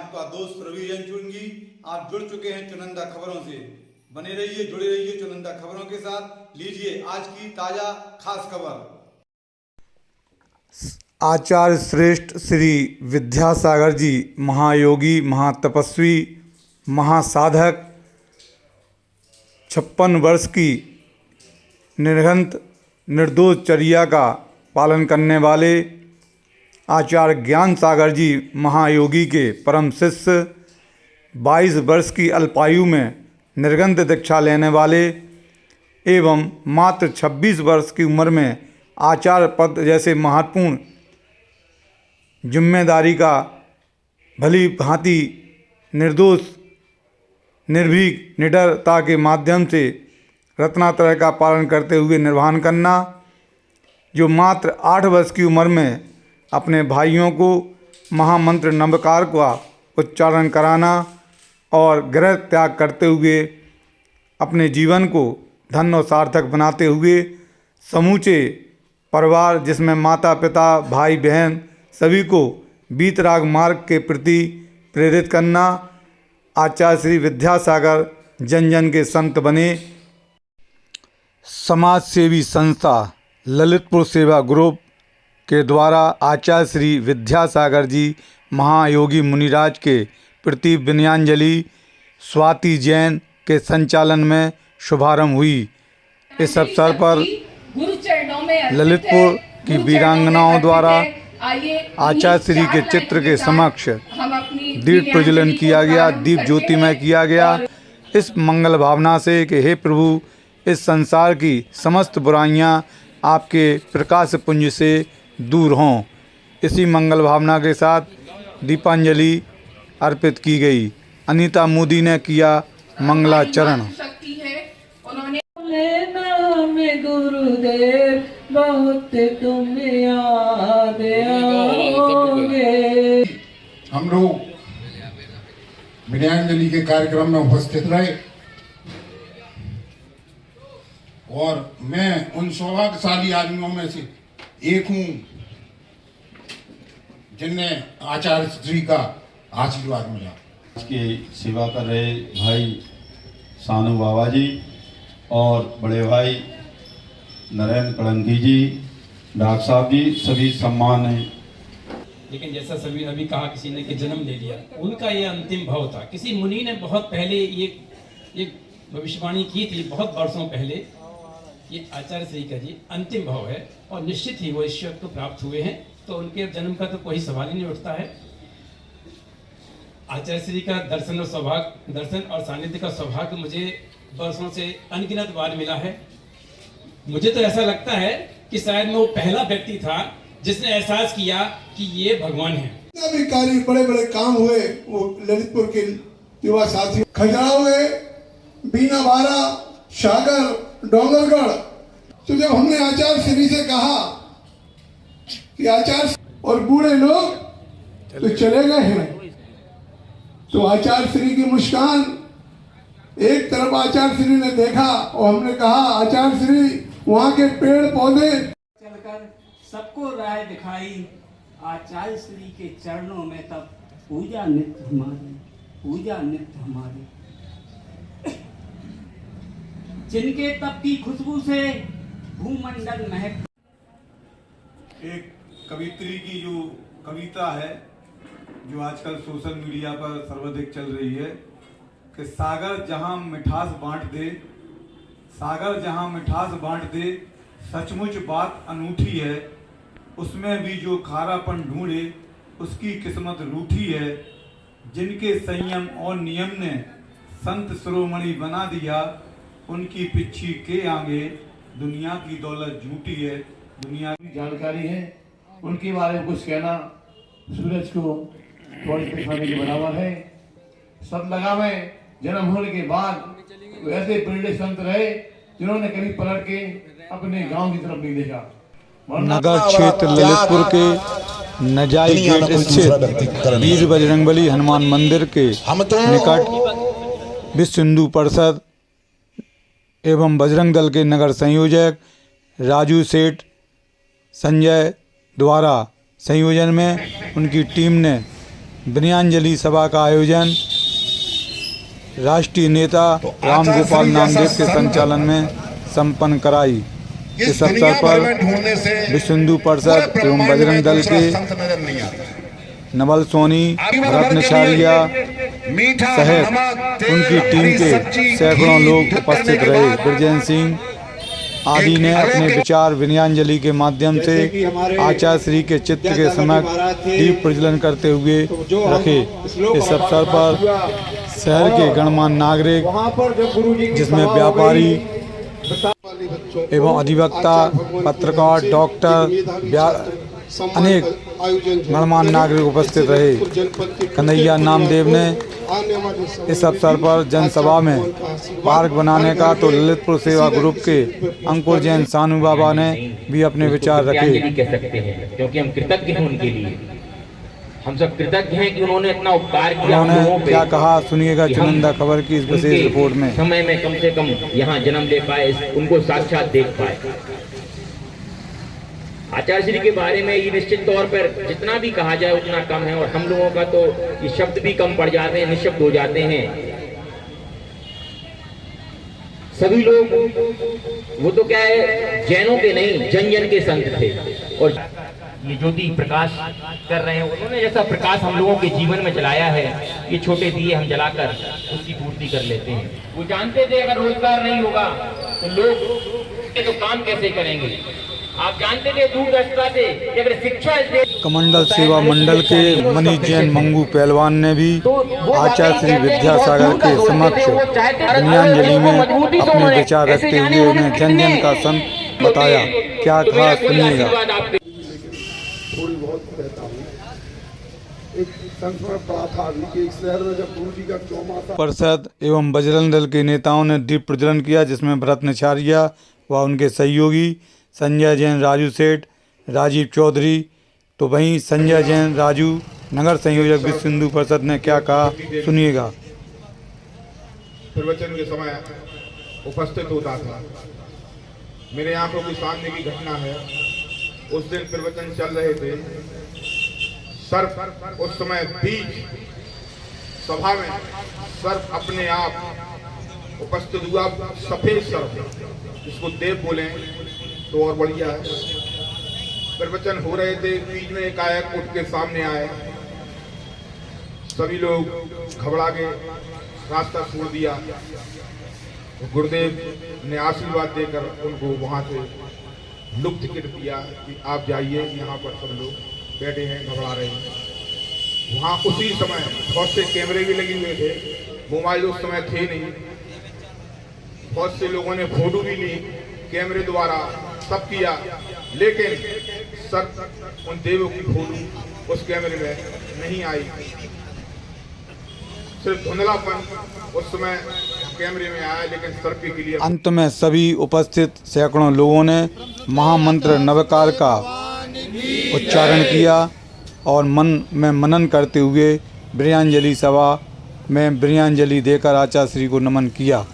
आपका दोस्त रवि रंचुंगी। आप जुड़ चुके हैं चुनिंदा खबरों से। बने रहिए, जुड़े रहिए चुनिंदा खबरों के साथ। लीजिए आज की ताजा खास खबर। आचार्य श्रेष्ठ श्री विद्यासागर जी महायोगी, महातपस्वी, महासाधक, 56 वर्ष की निर्घंत निर्दोष चर्या का पालन करने वाले आचार्य ज्ञान सागर जी महायोगी के परम शिष्य, 22 वर्ष की अल्पायु में निर्गंध दीक्षा लेने वाले एवं मात्र 26 वर्ष की उम्र में आचार्य पद जैसे महत्वपूर्ण जिम्मेदारी का भली भांति निर्दोष, निर्भीक, निडरता के माध्यम से रत्नात्रय का पालन करते हुए निर्वहन करना, जो मात्र 8 वर्ष की उम्र में अपने भाइयों को महामंत्र नमकार का उच्चारण कराना और गृह त्याग करते हुए अपने जीवन को धन्य और सार्थक बनाते हुए समूचे परिवार, जिसमें माता पिता, भाई बहन सभी को वीतराग मार्ग के प्रति प्रेरित करना। आचार्य श्री विद्यासागर जन जन के संत बने। समाज सेवी संस्था ललितपुर सेवा ग्रुप के द्वारा आचार्य श्री विद्यासागर जी महायोगी मुनिराज के प्रति विनयाञ्जलि स्वाति जैन के संचालन में शुभारंभ हुई। इस अवसर पर ललितपुर की वीरांगनाओं द्वारा आचार्य श्री के चित्र के समक्ष दीप प्रज्वलन किया गया, दीप ज्योतिमय किया गया, इस मंगल भावना से कि हे प्रभु, इस संसार की समस्त बुराइयां आपके प्रकाश पुंज से दूर हों। इसी मंगल भावना के साथ दीपांजलि अर्पित की गई। अनीता मोदी ने किया मंगलाचरण। गुरुदेव बहुत तुम याद आओगे। हम लोग विनयाञ्जलि के कार्यक्रम में उपस्थित रहे और मैं उन सौभाग्यशाली आदमियों में से एक हूं जिन्हें आचार्य श्री का आशीर्वाद मिला। की सेवा कर रहे भाई सानू बाबा जी और बड़े भाई नरेंद्र कड़ंकी जी, डॉक्टर साहब जी, सभी सम्मान है। लेकिन जैसा सभी अभी कहा, किसी ने कि जन्म ले लिया, उनका ये अंतिम भाव था। किसी मुनि ने बहुत पहले ये भविष्यवाणी की थी, बहुत वर्षों पहले। ये आचार्य श्री का जी अंतिम भाव है और निश्चित ही वो ईश्वर को प्राप्त हुए हैं, तो उनके जन्म का तो कोई सवाल ही नहीं उठता है। आचार्य श्री का दर्शन और सानिध्य का सौभाग्य मुझे वर्षों से अनगिनत बार मिला है। मुझे तो ऐसा लगता है कि शायद मैं वो पहला व्यक्ति था जिसने एहसास किया कि ये भगवान है। भी कार्य बड़े बड़े काम हुए, वो ललितपुर के युवा साथी खजुराहो में, बीना बारा, सागर, डोंगरगढ़। तो जब हमने आचार्य श्री से कहा कि आचार्य और बूढ़े लोग तो चले गए हैं, तो आचार्य श्री की मुस्कान, एक तरफ आचार्य श्री ने देखा और हमने कहा आचार्य श्री वहाँ के पेड़ पौधे चलकर सबको राह दिखाई। आचार्य श्री के चरणों में तब पूजा नित्य हमारी, जिनके तप की खुशबू से भूमंडल महक। एक कवित्री की जो कविता है, जो आजकल सोशल मीडिया पर सर्वाधिक चल रही है, कि सागर जहां मिठास बांट दे, सागर जहां मिठास बांट दे, सचमुच बात अनूठी है। उसमें भी जो खारापन ढूंढे, उसकी किस्मत रूठी है। जिनके संयम और नियम ने संत शिरोमणि बना दिया, उनकी पिच्छी के आगे दुनिया की दौलत झूठी है। दुनिया की जानकारी है, उनके बारे में कुछ कहना सूरज को थोड़ी दिखाने के बराबर है। सतलगा में जन्म होने के बाद ऐसे प्रेरित संत रहे जिन्होंने कभी पलट के अपने गांव की तरफ नहीं देखा। नगर क्षेत्र ललितपुर के नजाई गेट स्थित वीर बजरंगबली हनुमान मंदिर के निकट विश्व हिंदू परिषद एवं बजरंग दल के नगर संयोजक राजू सेठ संजय द्वारा संयोजन में उनकी टीम ने विनयांजलि सभा का आयोजन राष्ट्रीय नेता राम गोपाल नामदेव के संचालन में संपन्न कराई। इस अवसर पर विश्व हिंदू परिषद एवं बजरंग दल के नवल सोनी, रत्नचारिया सहित उनकी टीम के सैकड़ों लोग उपस्थित रहे। ब्रजेंद्र सिंह आदि ने अपने विचार विनयांजलि के माध्यम से आचार्य श्री के चित्र के समक्ष दीप प्रज्वलन करते हुए रखे। इस अवसर पर शहर के गणमान्य नागरिक जिसमें व्यापारी एवं अधिवक्ता, पत्रकार, डॉक्टर अनेक गणमान्य नागरिक उपस्थित रहे। कन्हैया नामदेव ने इस अवसर पर जनसभा में पार्क बनाने का तो ललितपुर सेवा ग्रुप के अंकुर जैन सानू बाबा ने भी अपने विचार रखे। कह सकते हैं क्योंकि हम कृतज्ञ हैं उनके लिए, हम सब कृतज्ञ हैं कि उन्होंने इतना उपकार किया। उन्होंने क्या कहा सुनिएगा चुनिंदा खबर की इस विशेष रिपोर्ट में। समय में कम से कम यहाँ जन्म ले पाए, उनको साक्षात देख पाए। आचार्य श्री के बारे में ये निश्चित तौर पर जितना भी कहा जाए उतना कम है, और हम लोगों का तो ये शब्द भी कम पड़ जाते हैं, निःशब्द हो जाते हैं। सभी लोग वो तो क्या है, जैनों के नहीं जन जन के संत थे, और ये ज्योति प्रकाश कर रहे हैं। उन्होंने जैसा प्रकाश हम लोगों के जीवन में जलाया है, ये छोटे दिए हम जलाकर उसकी पूर्ति कर लेते हैं। वो जानते थे अगर रोजगार नहीं होगा तो लोग तो काम कैसे करेंगे। आप जानते थे दूरदर्शिता से अगर शिक्षा कमंडल सेवा मंडल के मनीष जैन मंगू पहलवान ने भी आचार्य श्री विद्यासागर के समक्ष विनयांजलि में अपने विचार रखते हुए उन्हें जन जन का संत बताया। क्या कहा सुनिएगा। थोड़ी बहुत कहता हूँ, एक संत में पढ़ा था कि एक शहर में जब गुरु जी का चौमासा परिषद एवं बजरंग दल के नेताओं ने दीप प्रज्वलन किया, जिसमें रत्नचारिया व उनके सहयोगी संजय जैन, राजू सेठ, राजीव चौधरी, तो वहीं संजय जैन, राजू नगर संयोजक विश्व हिंदू परिषद ने क्या कहा सुनिएगा। प्रवचन के समय उपस्थित होता था। मेरे आंखों के सामने की घटना है, उस दिन प्रवचन चल रहे थे। सर्प उस समय बीच सभा में सर्प अपने आप उपस्थित हुआ, सफेद सर्प, जिसको देव बोले तो और बढ़िया है। प्रवचन हो रहे थे, बीच में एक आयक उठ के सामने आए, सभी लोग घबरा के रास्ता छोड़ दिया। गुरुदेव ने आशीर्वाद देकर उनको वहां से लुप्त कर दिया कि आप जाइए, यहाँ पर सब लोग बैठे हैं, घबरा रहे हैं। वहाँ उसी समय बहुत से कैमरे भी लगे हुए थे, मोबाइल उस समय थे नहीं। बहुत से लोगों ने फोटो भी ली कैमरे द्वारा, सब किया, लेकिन सर उन देवों की फोटो उस कैमरे में नहीं आई। सिर्फ धुंधलापन उस समय कैमरे में आया, लेकिन सर्प के लिए। अंत में सभी उपस्थित सैकड़ों लोगों ने महामंत्र नवकार का उच्चारण किया और मन में मनन करते हुए विनयांजलि सभा में विनयांजलि देकर आचार्य श्री को नमन किया।